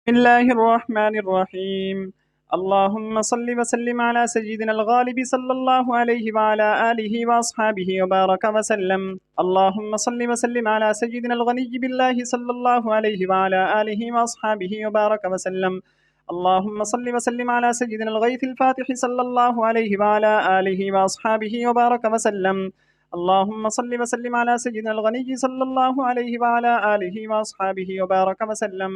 بسم الله الرحمن الرحيم. اللهم صل وسلم على سيدنا الغالب صلى الله عليه وعلى آله وأصحابه وبارك وسلم. اللهم صل وسلم على سيدنا الغني بالله صلى الله عليه وعلى آله وأصحابه وبارك وسلم. اللهم صل وسلم على سيدنا الغيث الفاتح صلى الله عليه وعلى آله وأصحابه وبارك وسلم. اللهم صل وسلم على سيدنا الغني صلى الله عليه وعلى آله وأصحابه وبارك وسلم.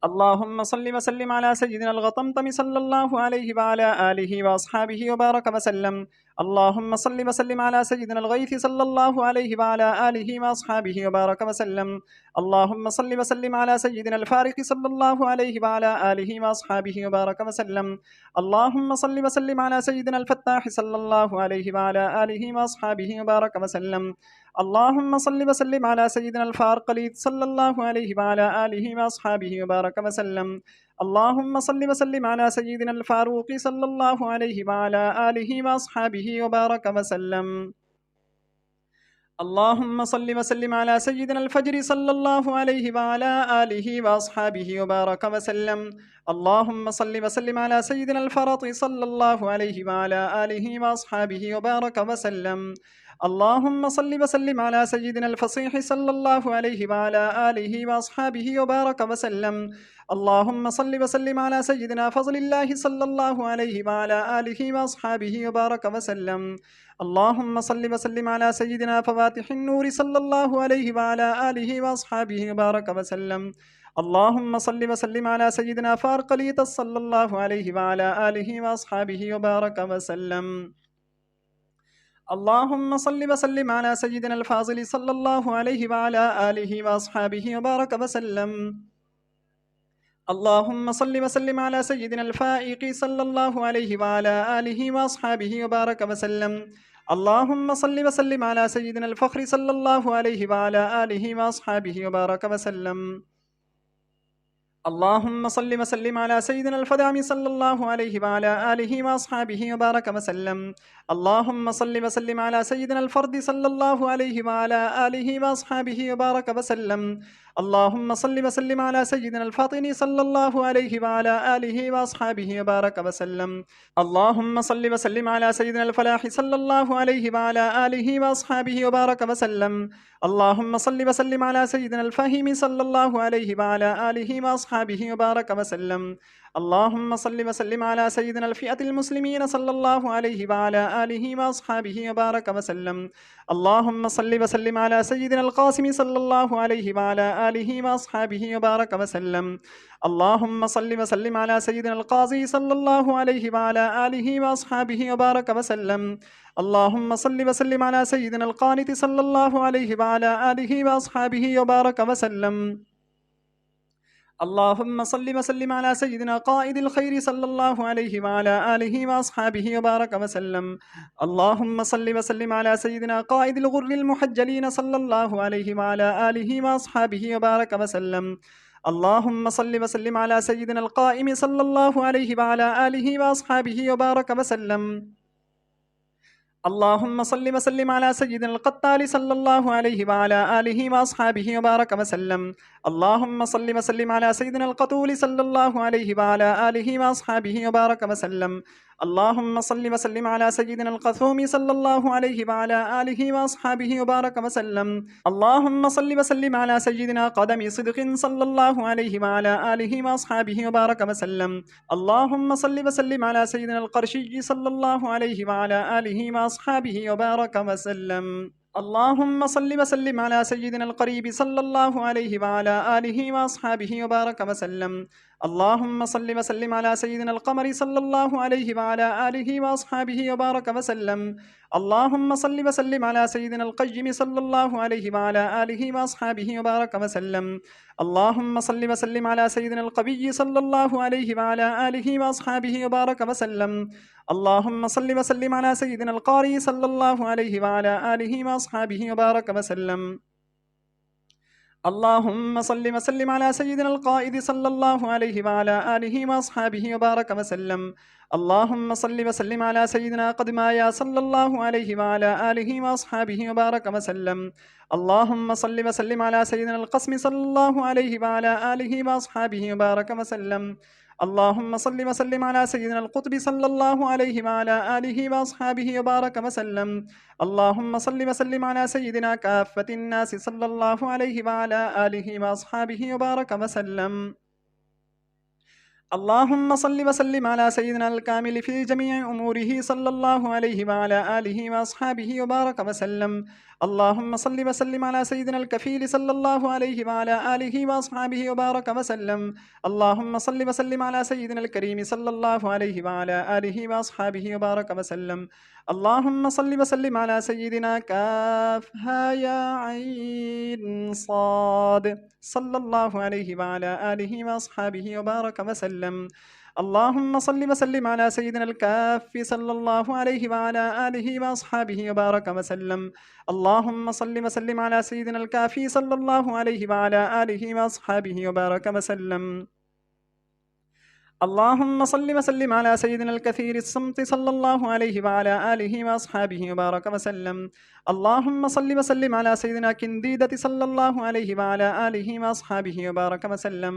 اللهم صل وسلم على سيدنا الغطمطم صلى الله عليه وعلى آله وأصحابه وبارك وسلم. اللهم صل وسلم على سيدنا الغيث صلى الله عليه وعلى آله وأصحابه وبارك وسلم. اللهم صل وسلم على سيدنا الفارق صلى الله عليه وعلى آله وأصحابه وبارك وسلم. اللهم صل وسلم على سيدنا الفتاح صلى الله عليه وعلى آله وأصحابه وبارك وسلم. اللهم صل وسلم على سيدنا الفارقليد صلى الله عليه وعلى آله وأصحابه وبارك وسلم. اللهم صل وسلم على سيدنا الفاروق صلى الله عليه وعلى آله وأصحابه وبارك وسلم. اللهم صل وسلم على سيدنا الفجر صلى الله عليه وعلى آله وأصحابه وبارك وسلم. اللهم صل وسلم على سيدنا الفرط صلى الله عليه وعلى آله وأصحابه وبارك وسلم. اللهم صل وسلم على سيدنا الفصيح صلى الله عليه وعلى آله وأصحابه وبارك وسلم. اللهم صل وسلم على سيدنا فضل الله صلى الله عليه وعلى آله وأصحابه وبارك وسلم. اللهم صل وسلم على سيدنا فواتح النور صلى الله عليه وعلى آله وأصحابه وبارك وسلم. اللهم صل وسلم على سيدنا فارقليط صلى الله عليه وعلى آله وأصحابه وبارك وسلم. اللهم صل وسلم على سيدنا الفاضل صلى الله عليه وعلى آله وأصحابه وبارك وسلم. اللهم صل وسلم على سيدنا الفائق صلى الله عليه وعلى آله وأصحابه وبارك وسلم. اللهم صل وسلم على سيدنا الفخر صلى الله عليه وعلى آله وأصحابه وبارك وسلم. اللهم صل وسلم على سيدنا الفدام صلى الله عليه وعلى آله وأصحابه وبارك وسلم. اللهم صل وسلم على سيدنا الفرد صلى الله عليه وعلى آله وأصحابه وبارك وسلم. اللهم صل وسلم على سيدنا الفاطن صلى الله عليه وعلى آله وأصحابه وبارك وسلم. اللهم صل وسلم على سيدنا الفلاح صلى الله عليه وعلى آله وأصحابه وبارك وسلم. اللهم صل وسلم على سيدنا الفهيم صلى الله عليه وعلى آله وأصحابه وبارك وسلم. اللهم صل وسلم على سيدنا الفئة المسلمين صلى الله عليه وعلى آله وأصحابه وبارك وسلم. اللهم صل وسلم على سيدنا القاسم صلى الله عليه وعلى آله وأصحابه وبارك وسلم. اللهم صل وسلم على سيدنا القاضي صلى الله عليه وعلى آله وأصحابه وبارك وسلم. اللهم صل وسلم على سيدنا القانت صلى الله عليه وعلى آله وأصحابه وبارك وسلم. اللهم صل وسلم على سيدنا قائد الخير صلى الله عليه وعلى آله وأصحابه وبارك وسلم. اللهم صل وسلم على سيدنا قائد الغر المحجلين صلى الله عليه وعلى آله وأصحابه وبارك وسلم. اللهم صل وسلم على سيدنا القائم صلى الله عليه وعلى آله وأصحابه وبارك وسلم. اللهم صل وسلم على سيدنا القتال صلى الله عليه وعلى آله وأصحابه وبارك وسلم. اللهم صل وسلم على سيدنا القتول صلى الله عليه وعلى آله وأصحابه وبارك وسلم. اللهم صل وسلم على سيدنا القثوم صلى الله عليه وعلى آله وأصحابه وبارك وسلم. اللهم صل وسلم على سيدنا قدم صدق صلى الله عليه وعلى آله وأصحابه وبارك وسلم. اللهم صل وسلم على سيدنا القرشي صلى الله عليه وعلى آله وأصحابه وبارك وسلم. اللهم صل وسلم على سيدنا القريب صلى الله عليه وعلى آله وأصحابه وبارك وسلم. اللهم صل وسلم على سيدنا القمر صلى الله عليه وعلى آله وأصحابه وبارك وسلم. اللهم صل وسلم على سيدنا القيم صلى الله عليه وعلى آله وأصحابه وبارك وسلم. اللهم صل وسلم على سيدنا القوي صلى الله عليه وعلى آله وأصحابه وبارك وسلم. اللهم صل وسلم على سيدنا القاري صلى الله عليه وعلى آله وأصحابه وبارك وسلم. اللهم صل وسلم على سيدنا القائد صلى الله عليه وعلى آله وأصحابه وبارك وسلم. اللهم صل وسلم على سيدنا قدمايا صلى الله عليه وعلى آله وأصحابه وبارك وسلم. اللهم صل وسلم على سيدنا القسم صلى الله عليه وعلى آله وأصحابه وبارك وسلم. اللهم صل وسلم على سيدنا القطب صلى الله عليه وعلى آله وأصحابه وبارك وسلم. اللهم صل وسلم على سيدنا كافة الناس صلى الله عليه وعلى آله وأصحابه وبارك وسلم. اللهم صل وسلم على سيدنا الكامل في جميع أموره صلى الله عليه وعلى آله وأصحابه وبارك وسلم. اللهم صل وسلم على سيدنا الكفيل صلى الله عليه وعلى آله وأصحابه وبارك وسلم. اللهم صل وسلم على سيدنا الكريم صلى الله عليه وعلى آله وأصحابه وبارك وسلم. اللهم صل وسلم على سيدنا كافها يا عين صاد صلى الله عليه وعلى آله وأصحابه وبارك وسلم. اللهم صل وسلم على سيدنا الكاف صلى الله عليه وعلى آله وأصحابه وبارك وسلم. اللهم صل وسلم على سيدنا الكافي صلى الله عليه وعلى آله وأصحابه وبارك وسلم. اللهم صل وسلم على سيدنا الكثير الصمت صلى الله عليه وعلى آله وأصحابه وبارك وسلم. اللهم صل وسلم على سيدنا كنديدة صلى الله عليه وعلى آله وأصحابه وبارك وسلم.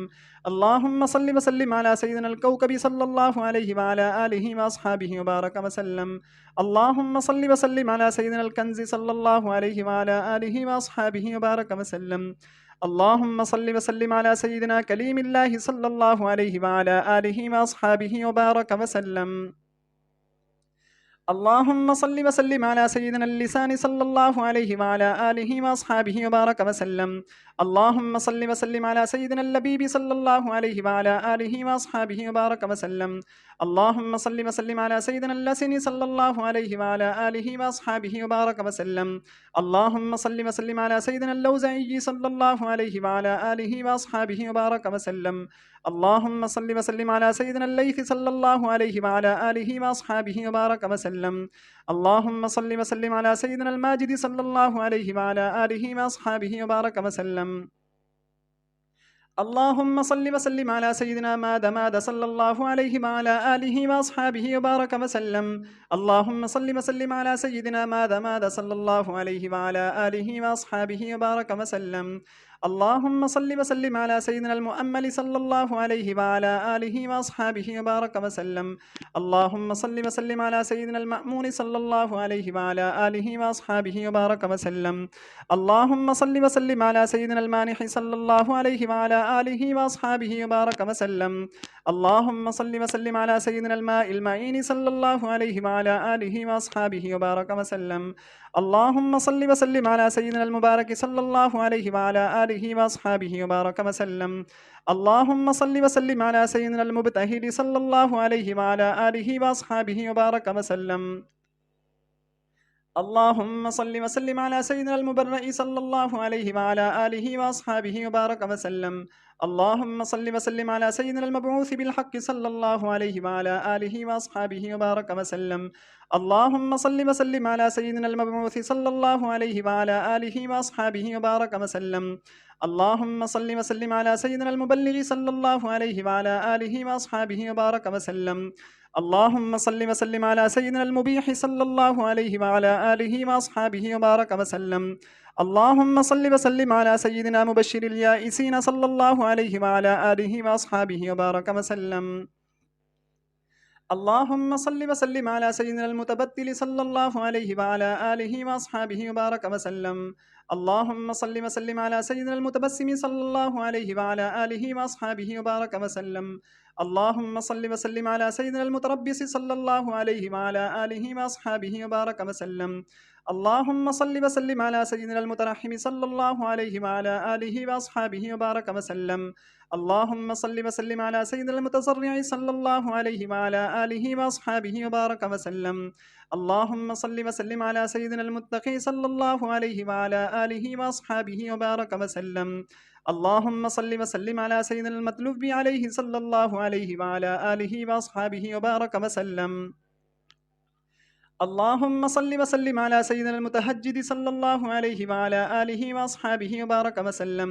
اللهم صل وسلم على سيدنا الكوكب صلى الله عليه وعلى آله وأصحابه وبارك وسلم. اللهم صل وسلم على سيدنا الكنز صلى الله عليه وعلى آله وأصحابه وبارك وسلم. اللهم صل وسلم على سيدنا كليم الله صلى الله عليه وعلى آله وأصحابه وبارك وسلم. اللهم صل وسلم على سيدنا اللسان صلى الله عليه وعلى آله وأصحابه وبارك وسلم. اللهم صل وسلم على سيدنا اللبيب صلى الله عليه وعلى آله وأصحابه وبارك وسلم. اللهم صل وسلم على سيدنا اللسن صلى الله عليه وعلى آله وأصحابه وبارك وسلم. اللهم صل وسلم على سيدنا اللوزعي صلى الله عليه وعلى آله وأصحابه وبارك وسلم. اللهم صل وسلم على سيدنا الليث صلى الله عليه وعلى آله وأصحابه وبارك وسلم. اللهم صل وسلم على سيدنا الماجد صلى الله عليه وعلى آله وأصحابه وبارك وسلم. اللهم صل وسلم على سيدنا ماد صلى الله عليه وعلى آله وأصحابه وبارك وسلم. اللهم صل وسلم على سيدنا ماد صلى الله عليه وعلى آله وأصحابه وبارك وسلم. اللهم صل وسلم على سيدنا المؤمل صلى الله عليه وعلى آله وأصحابه وبارك وسلم. اللهم صل وسلم على سيدنا المأمون صلى الله عليه وعلى آله وأصحابه وبارك وسلم. اللهم صل وسلم على سيدنا المانح صلى الله عليه وعلى آله وأصحابه وبارك وسلم. اللهم صل وسلم على سيدنا الماء المعين صلى الله عليه وعلى آله وأصحابه وبارك وسلم. اللهم صل وسلم على سيدنا المبارك صلى الله عليه وعلى آله وأصحابه وبارك وسلم. اللهم صل وسلم على سيدنا المبتهل صلى الله عليه وعلى آله وأصحابه وبارك وسلم. اللهم صل وسلم على سيدنا المبرئ صلى الله عليه وعلى آله وأصحابه وبارك وسلم. اللهم صل وسلم على سيدنا المبعوث بالحق صلى الله عليه وعلى آله وأصحابه وبارك وسلم. اللهم صل وسلم على سيدنا المبعوث صلى الله عليه وعلى آله وأصحابه وبارك وسلم. اللهم صل وسلم على سيدنا المبلغ صلى الله عليه وعلى آله وأصحابه وبارك وسلم. اللهم صل وسلم على سيدنا المبيح صلى الله عليه وعلى آله وأصحابه وبارك وسلم. اللهم صل وسلم على سيدنا مبشر اليائسين صلى الله عليه وعلى آله وأصحابه وبارك وسلم. اللهم صل وسلم على سيدنا المتبتل صلى الله عليه وعلى آله وأصحابه وبارك وسلم. اللهم صل وسلم على سيدنا المتبسم صلى الله عليه وعلى آله وأصحابه وبارك وسلم. اللهم صل وسلم على سيدنا المتربص صلى الله عليه وعلى آله وأصحابه وبارك وسلم. اللهم صل وسلم على سيدنا المترحم صلى الله عليه وعلى آله وأصحابه وبارك وسلم. اللهم صل وسلم على سيدنا المتضرع صلى الله عليه وعلى آله وأصحابه وبارك وسلم. اللهم صل وسلم على سيدنا المتقي صلى الله عليه وعلى آله وأصحابه وبارك وسلم. اللهم صل وسلم على سيدنا المطلوب عليه صلى الله عليه وعلى آله وأصحابه وبارك وسلم. اللهم صل وسلم على سيدنا المتهجد صلى الله عليه وعلى آله وأصحابه وبارك وسلم.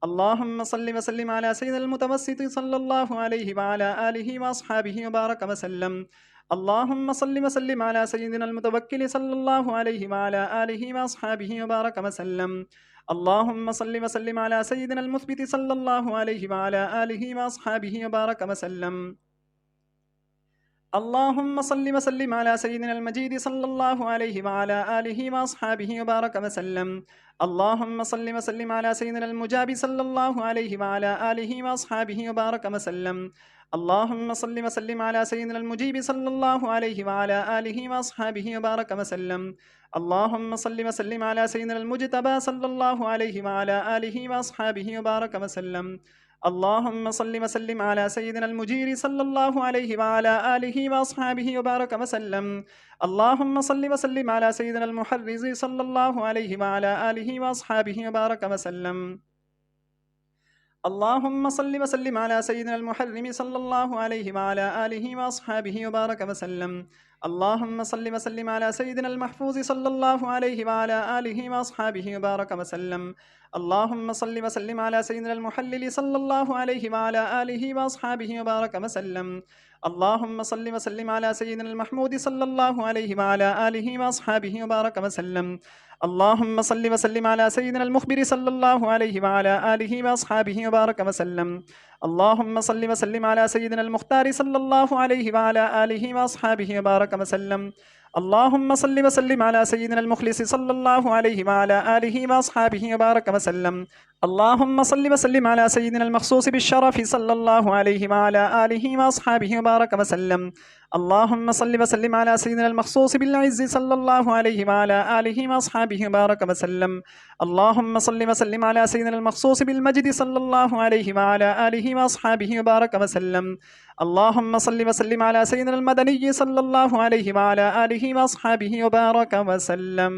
اللهم صل وسلم على سيدنا المتوسط صلى الله عليه وعلى آله وأصحابه وبارك وسلم. اللهم صل وسلم على سيدنا المتوكل صلى الله عليه وعلى آله وأصحابه وبارك وسلم. اللهم صل وسلم على سيدنا المثبت صلى الله عليه وعلى آله وأصحابه وبارك وسلم. اللهم صل وسلم على سيدنا المجيد صلى الله عليه وعلى آله وأصحابه وبارك وسلم. اللهم صل وسلم على سيدنا المجاب صلى الله عليه وعلى آله وأصحابه وبارك وسلم. اللهم صل وسلم على سيدنا المجيب صلى الله عليه وعلى آله وأصحابه وبارك وسلم. اللهم صل وسلم على سيدنا المجتبى صلى الله عليه وعلى آله وأصحابه وبارك وسلم. اللهم صل وسلم على سيدنا المجير صلى الله عليه وعلى آله وأصحابه وبارك وسلم. اللهم صل وسلم على سيدنا المحرز صلى الله عليه وعلى آله وأصحابه وبارك وسلم. اللهم صل وسلم على سيدنا المحرم صلى الله عليه وعلى آله وأصحابه وبارك وسلم. اللهم صل وسلم على سيدنا المحفوظ صلى الله عليه وعلى آله وأصحابه وبارك وسلم. اللهم صل وسلم على سيدنا المحلل صلى الله عليه وعلى آله وأصحابه وبارك وسلم. اللهم صل وسلم على سيدنا المحمود صلى الله عليه وعلى آله وأصحابه وبارك وسلم. اللهم صل وسلم على سيدنا المخبر صلى الله عليه وعلى آله وأصحابه وبارك وسلم. اللهم صل وسلم على سيدنا المختار صلى الله عليه وعلى آله وأصحابه وبارك وسلم. اللهم صل وسلم على سيدنا المخلص صلى الله عليه وعلى آله وأصحابه وبارك وسلم. اللهم صل وسلم على سيدنا المخصوص بالشرف صلى الله عليه وعلى آله وأصحابه وبارك وسلم. اللهم صل وسلم على سيدنا المخصوص بالعز صلى الله عليه وعلى آله وأصحابه وبارك وسلم. اللهم صل وسلم على سيدنا المخصوص بالمجد صلى الله عليه وعلى آله وأصحابه وبارك وسلم. اللهم صل وسلم على سيدنا المدني صلى الله عليه وعلى آله وأصحابه وبارك وسلم.